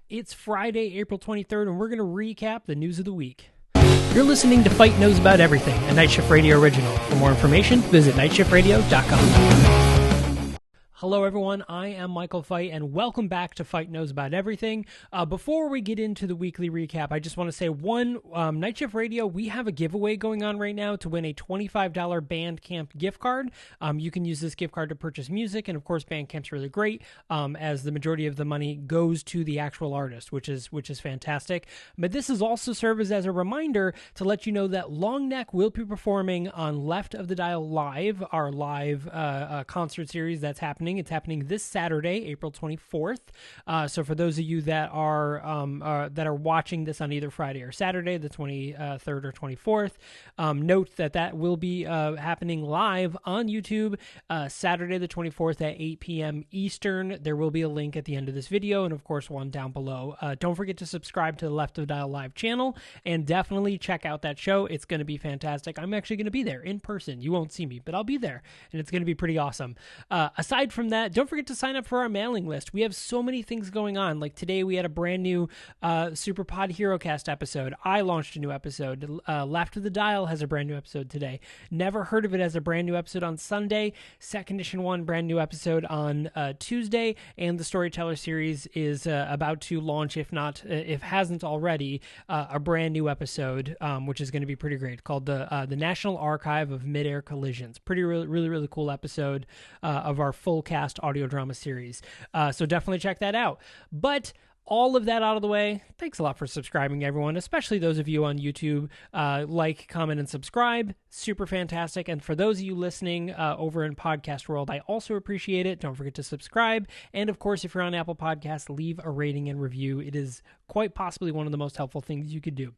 It's Friday, April 23rd, and we're going to recap the news of the week. You're listening to Fight Knows About Everything, a Night Shift Radio original. For more information, visit nightshiftradio.com. Hello, everyone. I am Michael Fight, and welcome back to Fight Knows About Everything. Before we get into the weekly recap, I just want to say, Night Shift Radio, we have a giveaway going on right now to win a $25 Bandcamp gift card. You can use this gift card to purchase music, and of course, Bandcamp's really great, as the majority of the money goes to the actual artist, which is fantastic. But this is also serves as a reminder to let you know that Long Neck will be performing on Left of the Dial Live, our live concert series that's happening. It's happening this Saturday, April 24th. So for those of you that are watching this on either Friday or Saturday, the 23rd or 24th, note that will be happening live on YouTube Saturday the 24th at 8 p.m. Eastern. There will be a link at the end of this video, and of course one down below. Don't forget to subscribe to the Left of Dial Live channel, and definitely check out that show. It's going to be fantastic. I'm actually going to be there in person. You won't see me, but I'll be there, and it's going to be pretty awesome. Aside from that, don't forget to sign up for our mailing list. We have so many things going on. Like today, we had a brand new Super Pod HeroCast episode. I launched a new episode. Left of the Dial has a brand new episode today. Never Heard of It has a brand new episode on Sunday. Second Edition 1 brand new episode on Tuesday. And the Storyteller series is about to launch, if hasn't already, a brand new episode, which is going to be pretty great, called the National Archive of Midair Collisions. Really cool episode of our full cast audio drama series. So definitely check that out. But all of that out of the way, thanks a lot for subscribing, everyone, especially those of you on YouTube. Like, comment, and subscribe. Super fantastic. And for those of you listening over in podcast world, I also appreciate it. Don't forget to subscribe. And of course, if you're on Apple Podcasts, leave a rating and review. It is quite possibly one of the most helpful things you could do.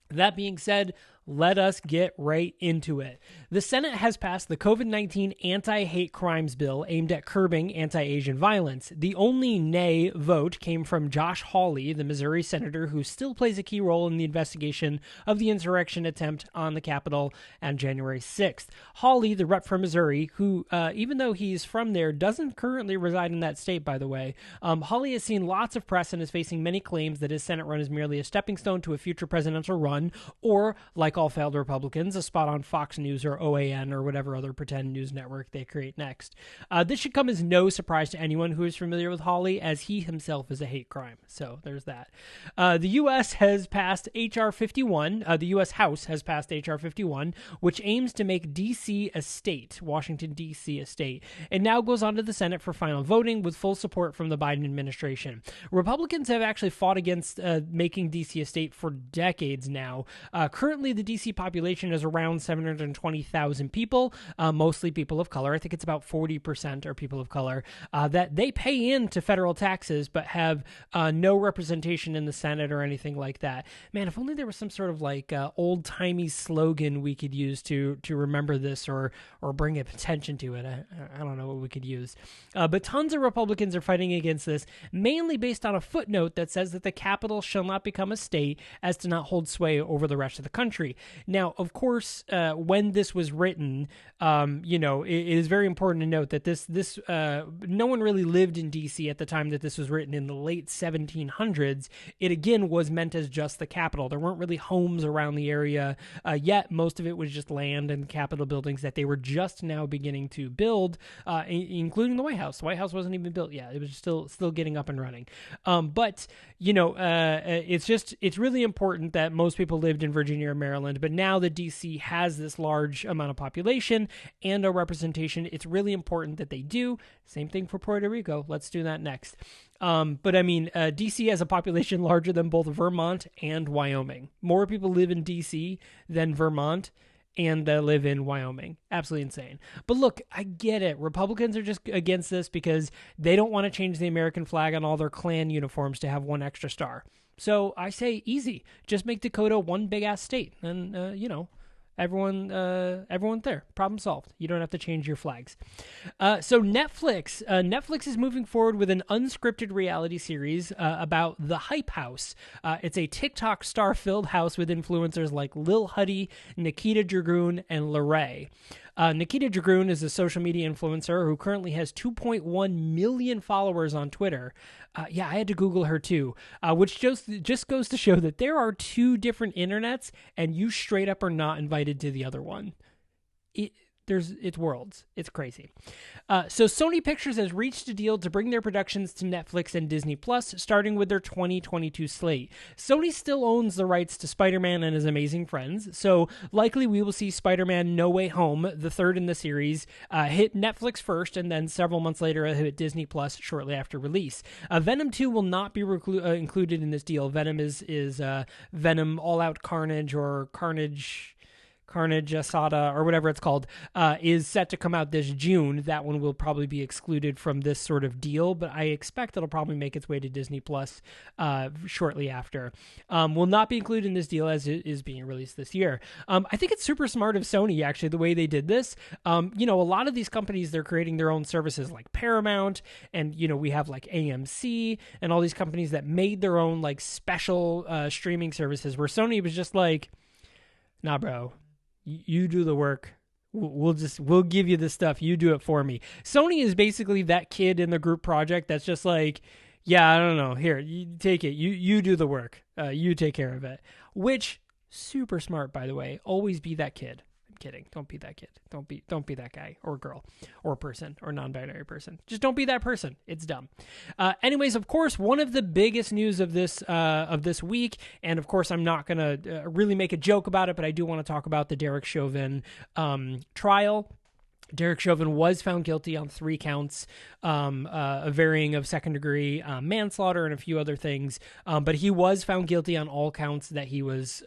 That being said, let us get right into it. The Senate has passed the COVID-19 Anti-Hate Crimes bill aimed at curbing anti-Asian violence. The only nay vote came from Josh Hawley, the Missouri senator who still plays a key role in the investigation of the insurrection attempt on the Capitol on January 6th. Hawley, the rep from Missouri, who, even though he's from there, doesn't currently reside in that state, by the way. Hawley has seen lots of press and is facing many claims that his Senate run is merely a stepping stone to a future presidential run, or, like all failed Republicans, a spot on Fox News or OAN or whatever other pretend news network they create next. This should come as no surprise to anyone who is familiar with Hawley, as he himself is a hate crime. So there's that. The U.S. has passed H.R. 51. The U.S. House has passed H.R. 51, which aims to make D.C. a state, Washington, D.C. a state. It now goes on to the Senate for final voting with full support from the Biden administration. Republicans have actually fought against making D.C. a state for decades now. Currently, the D.C. population is around 720,000 people, mostly people of color. I think it's about 40% are people of color, that they pay into federal taxes but have no representation in the Senate or anything like that. Man, if only there was some sort of like old-timey slogan we could use to remember this or bring attention to it. I don't know what we could use. But tons of Republicans are fighting against this, mainly based on a footnote that says that the Capitol shall not become a state as to not hold sway over the rest of the country. Now, of course, when this was written, it is very important to note that this no one really lived in D.C. at the time that this was written in the late 1700s. It, again, was meant as just the Capitol. There weren't really homes around the area yet. Most of it was just land and Capitol buildings that they were just now beginning to build, including the White House. The White House wasn't even built yet. It was still getting up and running. It's really important that most people lived in Virginia or Maryland, but now that D.C. has this large amount of population and a representation, it's really important that they do. Same thing for Puerto Rico. Let's do that next. D.C. has a population larger than both Vermont and Wyoming. More people live in D.C. than Vermont and live in Wyoming. Absolutely insane. But look, I get it. Republicans are just against this because they don't want to change the American flag on all their Klan uniforms to have one extra star. So I say easy. Just make Dakota one big-ass state. And, everyone there. Problem solved. You don't have to change your flags. So Netflix is moving forward with an unscripted reality series about the Hype House. It's a TikTok star-filled house with influencers like Lil Huddy, Nikita Dragoon, and Larray. Nikita Dragoon is a social media influencer who currently has 2.1 million followers on Twitter. Yeah, I had to Google her too, which just goes to show that there are two different internets, and you straight up are not invited to the other one. It's worlds. It's crazy. So Sony Pictures has reached a deal to bring their productions to Netflix and Disney Plus, starting with their 2022 slate. Sony still owns the rights to Spider-Man and His Amazing Friends, so likely we will see Spider-Man No Way Home, the third in the series, hit Netflix first, and then several months later hit Disney Plus shortly after release. Venom 2 will not be included in this deal. Venom is Venom All Out Carnage or Carnage Asada, or whatever it's called, is set to come out this June. That one will probably be excluded from this sort of deal, but I expect it'll probably make its way to Disney Plus shortly after. Will not be included in this deal as it is being released this year. I think it's super smart of Sony, actually, the way they did this. A lot of these companies, they're creating their own services like Paramount, and, we have like AMC and all these companies that made their own like special streaming services, where Sony was just like, nah, bro. You do the work. We'll give you the stuff. You do it for me. Sony is basically that kid in the group project that's just like, yeah, I don't know. Here, you take it. You do the work. You take care of it. Which, super smart, by the way. Always be that kid. I'm kidding. Don't be that kid. Don't be that guy or girl or person or non-binary person. Just don't be that person. It's dumb. Anyways, of course, one of the biggest news of this week, and of course, I'm not gonna really make a joke about it, but I do want to talk about the Derek Chauvin trial. Derek Chauvin was found guilty on 3 counts, a varying of second-degree manslaughter and a few other things, but he was found guilty on all counts that he was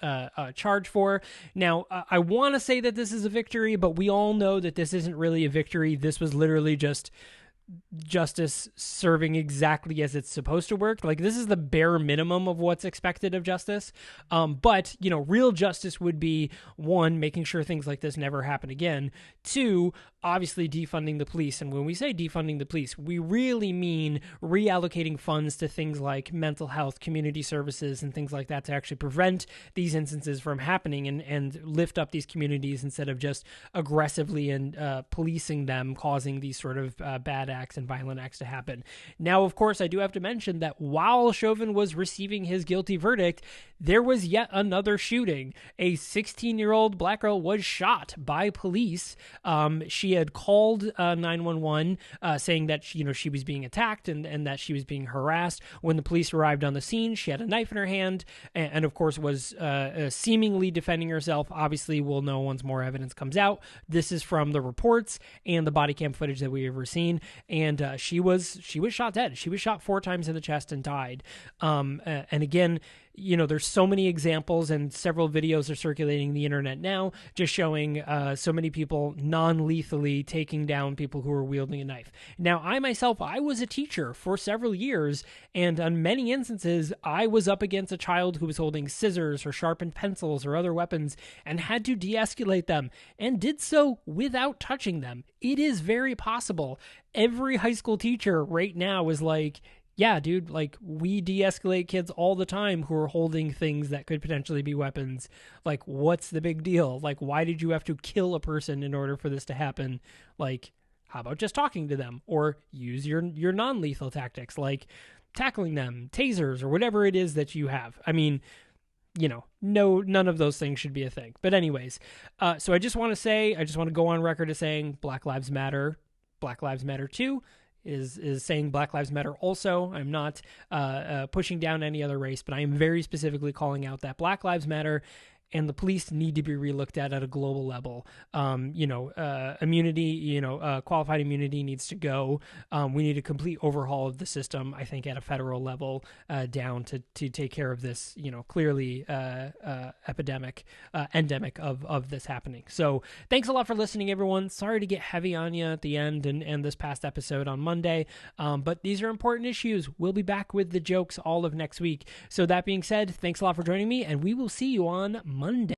charged for. Now, I want to say that this is a victory, but we all know that this isn't really a victory. This was literally just justice serving exactly as it's supposed to work. Like, this is the bare minimum of what's expected of justice. But, real justice would be, 1, making sure things like this never happen again. 2, obviously defunding the police. And when we say defunding the police, we really mean reallocating funds to things like mental health, community services, and things like that to actually prevent these instances from happening and lift up these communities instead of just aggressively and policing them, causing these sort of bad acts and violent acts to happen. Now, of course, I do have to mention that while Chauvin was receiving his guilty verdict, there was yet another shooting. A 16-year-old black girl was shot by police. She had called 911 saying that she was being attacked and that she was being harassed. When the police arrived on the scene, she had a knife in her hand and of course, was seemingly defending herself. Obviously, we'll know once more evidence comes out. This is from the reports and the body cam footage that we've ever seen. And she was shot dead. She was shot 4 times in the chest and died. And again, there's so many examples, and several videos are circulating the internet now just showing so many people non-lethally taking down people who are wielding a knife. Now, I was a teacher for several years, and on many instances, I was up against a child who was holding scissors or sharpened pencils or other weapons and had to de-escalate them, and did so without touching them. It is very possible. Every high school teacher right now is like, yeah, dude, like, we de-escalate kids all the time who are holding things that could potentially be weapons. Like, what's the big deal? Like, why did you have to kill a person in order for this to happen? Like, how about just talking to them, or use your non-lethal tactics, like tackling them, tasers, or whatever it is that you have. I mean, none of those things should be a thing. But anyways, so I just want to go on record as saying Black Lives Matter. Black Lives Matter too is saying Black Lives Matter also. I'm not pushing down any other race, but I am very specifically calling out that Black Lives Matter and the police need to be relooked at a global level. Immunity, qualified immunity needs to go. We need a complete overhaul of the system, I think, at a federal level down to take care of this, clearly endemic of this happening. So thanks a lot for listening, everyone. Sorry to get heavy on you at the end and this past episode on Monday, but these are important issues. We'll be back with the jokes all of next week. So that being said, thanks a lot for joining me, and we will see you on Monday.